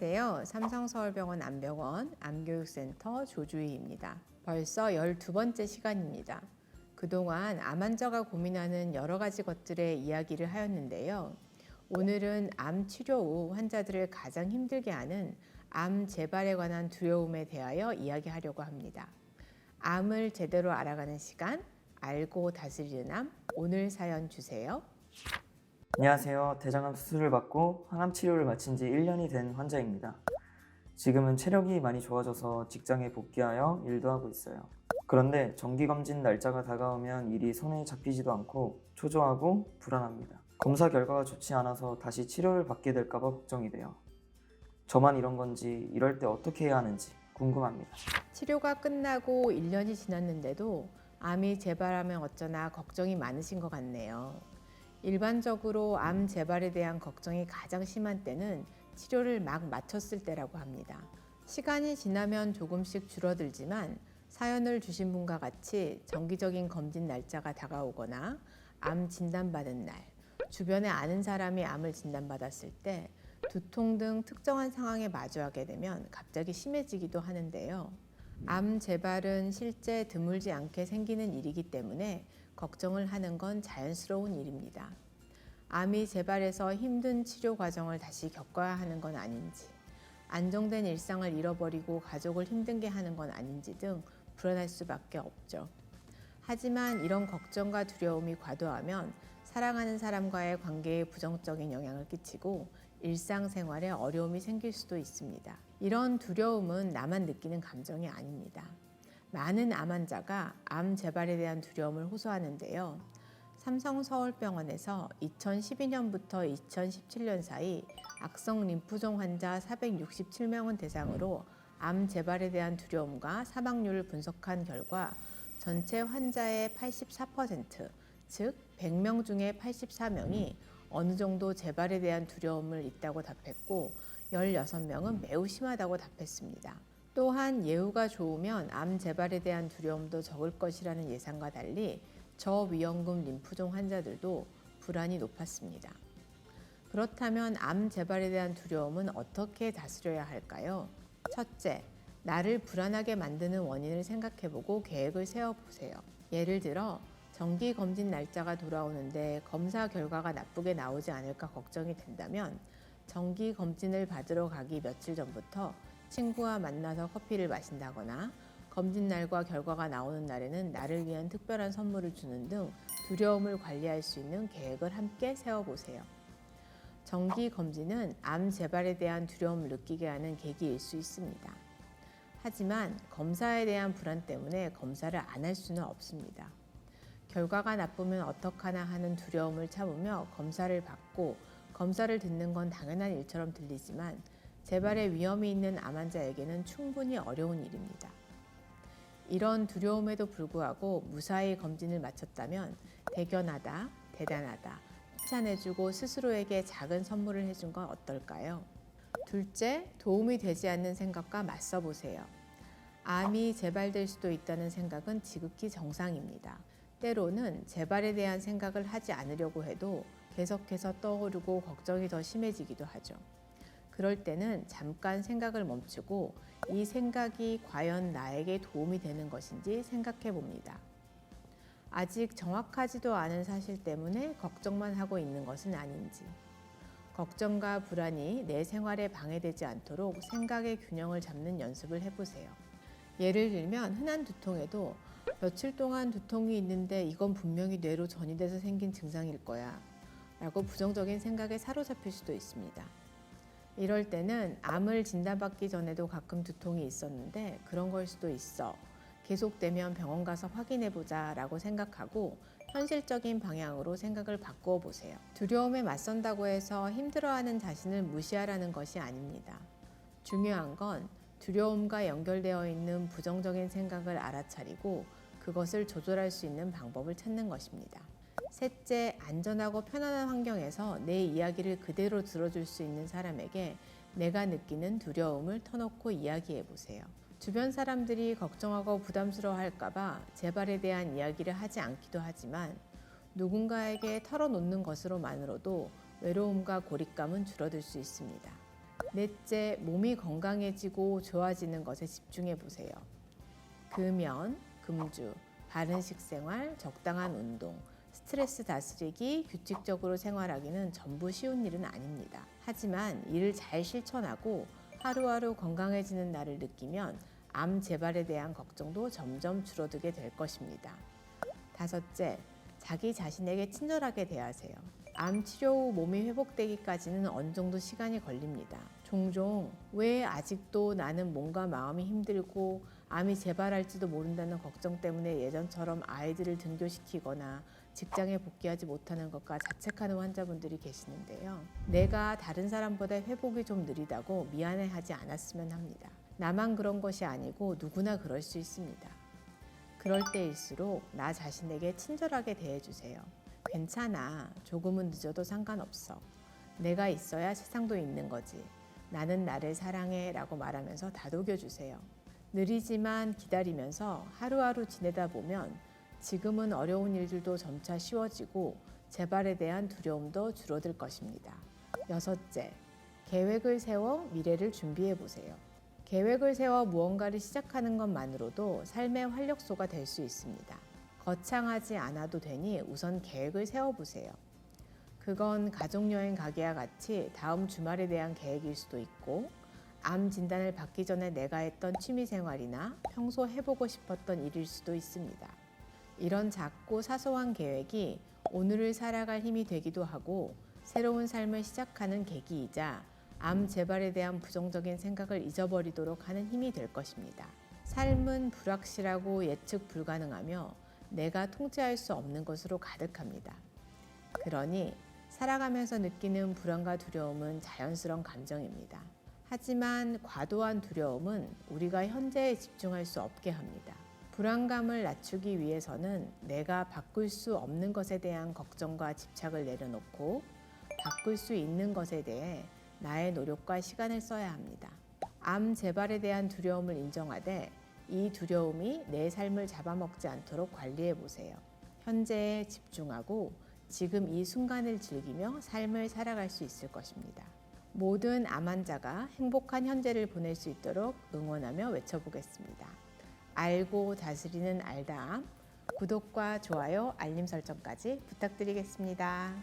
안녕하세요. 삼성서울병원 암병원 암교육센터 조주희입니다. 벌써 12번째 시간입니다. 그동안 암 환자가 고민하는 여러 가지 것들의 이야기를 하였는데요. 오늘은 암 치료 후 환자들을 가장 힘들게 하는 암 재발에 관한 두려움에 대하여 이야기하려고 합니다. 암을 제대로 알아가는 시간, 알고 다스리는 암, 오늘 사연 주세요. 안녕하세요. 대장암 수술을 받고 항암 치료를 마친 지 1년이 된 환자입니다. 지금은 체력이 많이 좋아져서 직장에 복귀하여 일도 하고 있어요. 그런데 정기검진 날짜가 다가오면 일이 손에 잡히지도 않고 초조하고 불안합니다. 검사 결과가 좋지 않아서 다시 치료를 받게 될까봐 걱정이 돼요. 저만 이런 건지 이럴 때 어떻게 해야 하는지 궁금합니다. 치료가 끝나고 1년이 지났는데도 암이 재발하면 어쩌나 걱정이 많으신 것 같네요. 일반적으로 암 재발에 대한 걱정이 가장 심한 때는 치료를 막 마쳤을 때라고 합니다. 시간이 지나면 조금씩 줄어들지만 사연을 주신 분과 같이 정기적인 검진 날짜가 다가오거나 암 진단받은 날, 주변에 아는 사람이 암을 진단받았을 때 두통 등 특정한 상황에 마주하게 되면 갑자기 심해지기도 하는데요. 암 재발은 실제 드물지 않게 생기는 일이기 때문에 걱정을 하는 건 자연스러운 일입니다. 암이 재발해서 힘든 치료 과정을 다시 겪어야 하는 건 아닌지, 안정된 일상을 잃어버리고 가족을 힘들게 하는 건 아닌지 등 불안할 수밖에 없죠. 하지만 이런 걱정과 두려움이 과도하면 사랑하는 사람과의 관계에 부정적인 영향을 끼치고 일상생활에 어려움이 생길 수도 있습니다. 이런 두려움은 나만 느끼는 감정이 아닙니다. 많은 암 환자가 암 재발에 대한 두려움을 호소하는데요. 삼성서울병원에서 2012년부터 2017년 사이 악성 림프종 환자 467명을 대상으로 암 재발에 대한 두려움과 사망률을 분석한 결과 전체 환자의 84%, 즉 100명 중에 84명이 어느 정도 재발에 대한 두려움을 있다고 답했고 16명은 매우 심하다고 답했습니다. 또한 예후가 좋으면 암 재발에 대한 두려움도 적을 것이라는 예상과 달리 저위험군 림프종 환자들도 불안이 높았습니다. 그렇다면 암 재발에 대한 두려움은 어떻게 다스려야 할까요? 첫째, 나를 불안하게 만드는 원인을 생각해보고 계획을 세워보세요. 예를 들어 정기 검진 날짜가 돌아오는데 검사 결과가 나쁘게 나오지 않을까 걱정이 된다면 정기 검진을 받으러 가기 며칠 전부터 친구와 만나서 커피를 마신다거나 검진 날과 결과가 나오는 날에는 나를 위한 특별한 선물을 주는 등 두려움을 관리할 수 있는 계획을 함께 세워보세요. 정기 검진은 암 재발에 대한 두려움을 느끼게 하는 계기일 수 있습니다. 하지만 검사에 대한 불안 때문에 검사를 안 할 수는 없습니다. 결과가 나쁘면 어떡하나 하는 두려움을 참으며 검사를 받고 검사를 듣는 건 당연한 일처럼 들리지만 재발의 위험이 있는 암 환자에게는 충분히 어려운 일입니다. 이런 두려움에도 불구하고 무사히 검진을 마쳤다면 대견하다, 대단하다, 칭찬해주고 스스로에게 작은 선물을 해준 건 어떨까요? 둘째, 도움이 되지 않는 생각과 맞서보세요. 암이 재발될 수도 있다는 생각은 지극히 정상입니다. 때로는 재발에 대한 생각을 하지 않으려고 해도 계속해서 떠오르고 걱정이 더 심해지기도 하죠. 그럴 때는 잠깐 생각을 멈추고 이 생각이 과연 나에게 도움이 되는 것인지 생각해 봅니다. 아직 정확하지도 않은 사실 때문에 걱정만 하고 있는 것은 아닌지, 걱정과 불안이 내 생활에 방해되지 않도록 생각의 균형을 잡는 연습을 해보세요. 예를 들면 흔한 두통에도 며칠 동안 두통이 있는데 이건 분명히 뇌로 전이돼서 생긴 증상일 거야 라고 부정적인 생각에 사로잡힐 수도 있습니다. 이럴 때는 암을 진단받기 전에도 가끔 두통이 있었는데 그런 걸 수도 있어. 계속되면 병원 가서 확인해보자 라고 생각하고 현실적인 방향으로 생각을 바꾸어 보세요. 두려움에 맞선다고 해서 힘들어하는 자신을 무시하라는 것이 아닙니다. 중요한 건 두려움과 연결되어 있는 부정적인 생각을 알아차리고 그것을 조절할 수 있는 방법을 찾는 것입니다. 셋째, 안전하고 편안한 환경에서 내 이야기를 그대로 들어줄 수 있는 사람에게 내가 느끼는 두려움을 터놓고 이야기해 보세요. 주변 사람들이 걱정하고 부담스러워할까봐 재발에 대한 이야기를 하지 않기도 하지만 누군가에게 털어놓는 것으로만으로도 외로움과 고립감은 줄어들 수 있습니다. 넷째, 몸이 건강해지고 좋아지는 것에 집중해 보세요. 금연, 금주, 바른 식생활, 적당한 운동, 스트레스 다스리기, 규칙적으로 생활하기는 전부 쉬운 일은 아닙니다. 하지만 이를 잘 실천하고 하루하루 건강해지는 날을 느끼면 암 재발에 대한 걱정도 점점 줄어들게 될 것입니다. 다섯째, 자기 자신에게 친절하게 대하세요. 암 치료 후 몸이 회복되기까지는 어느 정도 시간이 걸립니다. 종종 왜 아직도 나는 몸과 마음이 힘들고 암이 재발할지도 모른다는 걱정 때문에 예전처럼 아이들을 등교시키거나 직장에 복귀하지 못하는 것과 자책하는 환자분들이 계시는데요. 내가 다른 사람보다 회복이 좀 느리다고 미안해하지 않았으면 합니다. 나만 그런 것이 아니고 누구나 그럴 수 있습니다. 그럴 때일수록 나 자신에게 친절하게 대해주세요. 괜찮아. 조금은 늦어도 상관없어. 내가 있어야 세상도 있는 거지. 나는 나를 사랑해 라고 말하면서 다독여주세요. 느리지만 기다리면서 하루하루 지내다 보면 지금은 어려운 일들도 점차 쉬워지고 재발에 대한 두려움도 줄어들 것입니다. 여섯째, 계획을 세워 미래를 준비해 보세요. 계획을 세워 무언가를 시작하는 것만으로도 삶의 활력소가 될 수 있습니다. 거창하지 않아도 되니 우선 계획을 세워보세요. 그건 가족여행 가기와 같이 다음 주말에 대한 계획일 수도 있고, 암 진단을 받기 전에 내가 했던 취미생활이나 평소 해보고 싶었던 일일 수도 있습니다. 이런 작고 사소한 계획이 오늘을 살아갈 힘이 되기도 하고 새로운 삶을 시작하는 계기이자 암 재발에 대한 부정적인 생각을 잊어버리도록 하는 힘이 될 것입니다. 삶은 불확실하고 예측 불가능하며 내가 통제할 수 없는 것으로 가득합니다. 그러니 살아가면서 느끼는 불안과 두려움은 자연스러운 감정입니다. 하지만 과도한 두려움은 우리가 현재에 집중할 수 없게 합니다. 불안감을 낮추기 위해서는 내가 바꿀 수 없는 것에 대한 걱정과 집착을 내려놓고 바꿀 수 있는 것에 대해 나의 노력과 시간을 써야 합니다. 암 재발에 대한 두려움을 인정하되 이 두려움이 내 삶을 잡아먹지 않도록 관리해 보세요. 현재에 집중하고 지금 이 순간을 즐기며 삶을 살아갈 수 있을 것입니다. 모든 암 환자가 행복한 현재를 보낼 수 있도록 응원하며 외쳐보겠습니다. 알고 다스리는 알다암, 구독과 좋아요, 알림 설정까지 부탁드리겠습니다.